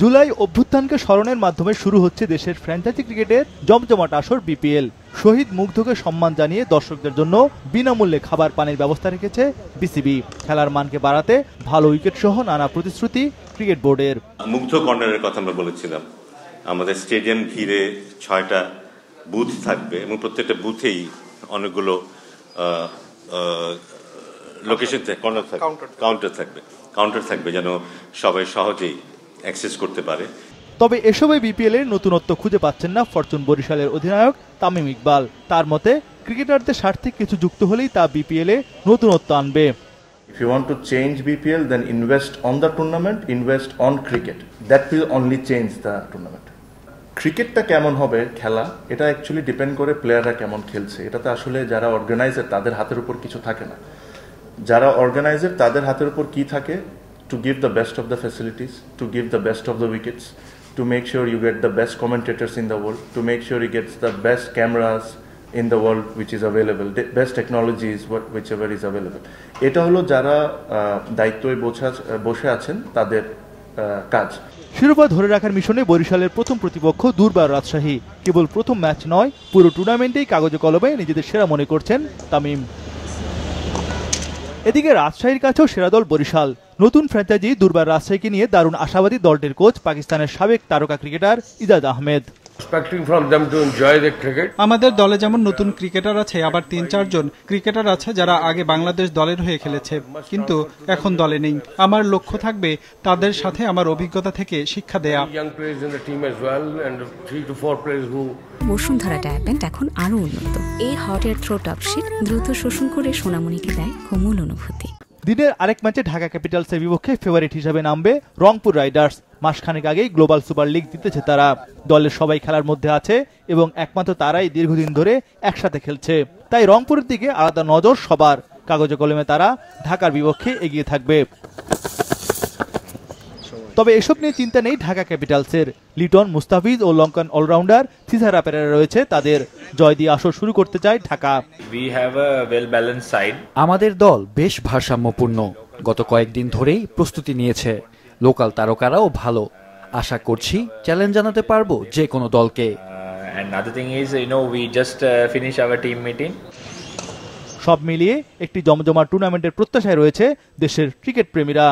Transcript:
জুলাই অভ্যুত্থানকে স্মরণের মাধ্যমে শুরু হচ্ছে দেশের ফ্র্যাঞ্চাইজি ক্রিকেটের জমজমাট আসর বিপিএল। শহীদ মুগ্ধকে সম্মান জানিয়ে দর্শকদের জন্য বিনামূল্যে খাবার পানির ব্যবস্থা রেখেছে বিসিবি। খেলার মানকে বাড়াতে ভালো উইকেট সহ নানা প্রতিশ্রুতি ক্রিকেট বোর্ডের। মুগ্ধ কর্নারের কথা আমরা বলেছিলাম। আমাদের স্টেডিয়াম ঘিরে 6টা বুথ থাকবে এবং প্রত্যেকটা বুথেই অনেকগুলো লোকেশন কাউন্টার থাকবে যেন সবাই সহজেই অ্যাক্সেস করতে পারে। তবে এসবে বিপিএল এর নতুনত্ব খুঁজে পাচ্ছেন না ফরচুন বরিশালের অধিনায়ক তামিম ইকবাল। তার মতে ক্রিকেটারদের স্বার্থে কিছু যুক্ত হলেই তা বিপিএল এ নতুনত্ব আনবে। If you want to change BPL, then invest on the tournament, invest on cricket. That will only change the tournament. ক্রিকেটটা কেমন হবে খেলা, এটা অ্যাকচুয়ালি ডিপেন্ড করে প্লেয়াররা কেমন খেলছে। এটাতে আসলে যারা অর্গানাইজার তাদের হাতের উপর কিছু থাকে না। যারা অর্গানাইজার তাদের হাতের উপর কি থাকে? To give the best of the facilities, to give the best of the wickets, to make sure you get the best commentators in the world, to make sure you get the best cameras in the world which is available, the best technologies whichever is available. এটা হলো যারা দায়িত্বে বসে আছেন তাদের কাজ। শিরোপা ধরে রাখার মিশনে বরিশালের প্রথম প্রতিপক্ষ দুর্বার রাজশাহী। কেবল প্রথম ম্যাচ নয়, পুরো টুর্নামেন্টেই কাগজে কলমে নিজেদের সেরা মনে করছেন তামিম। এদিকে রাজশাহীর কাছেও সেরা দল বরিশাল। নতুন ফ্র্যাঞ্চাইজি দুর্বার রাজশাহীকে নিয়ে দারুণ আশাবাদী দলটির কোচ পাকিস্তানের সাবেক তারকা ক্রিকেটার ইজাজ আহমেদ। আমাদের দলে যেমন নতুন ক্রিকেটার আছে, আবার ৩-৪ জন ক্রিকেটার আছে যারা আগে বাংলাদেশ দলের হয়ে খেলেছে কিন্তু এখন দলে নেই। আমার লক্ষ্য থাকবে তাদের সাথে আমার অভিজ্ঞতা থেকে শিক্ষা দেয়া। বসুন্ধরা ডায়াপেন্ট এখন আরো উন্নত। এই hot air through top sheet দ্রুত শোষণ করে সোনামণিকে দেয় কোমল অনুভূতি। দিনের আরেক ম্যাচে ঢাকা ক্যাপিটালসের বিপক্ষে ফেভারিট হিসেবে নামবে রংপুর রাইডার্স। মাসখানেক আগেই গ্লোবাল সুপার লিগ জিতেছে তারা। দলের সবাই খেলার মধ্যে আছে এবং একমাত্র তারাই দীর্ঘদিন ধরে একসাথে খেলছে। তাই রংপুরের দিকে আলাদা নজর সবার। কাগজে কলমে তারা ঢাকার বিপক্ষে এগিয়ে থাকবে। তবে এসব নিয়ে চিন্তা নেই ঢাকা ক্যাপিটালসের। লিটন, মুস্তাফিজ ও লঙ্কান অলরাউন্ডার থিসারা পেরেরা রয়েছে তাদের। জয় দিয়ে আসর শুরু করতে চায় ঢাকা। আমাদের দল বেশ ভারসাম্যপূর্ণ। গত কয়েকদিন ধরেই প্রস্তুতি নিয়েছে। লোকাল তারকারাও ভালো। আশা করছি চ্যালেঞ্জ জানাতে পারবো যে কোনো দলকে। সব মিলিয়ে একটি জমজমাট টুর্নামেন্টের প্রত্যাশায় রয়েছে দেশের ক্রিকেট প্রেমীরা।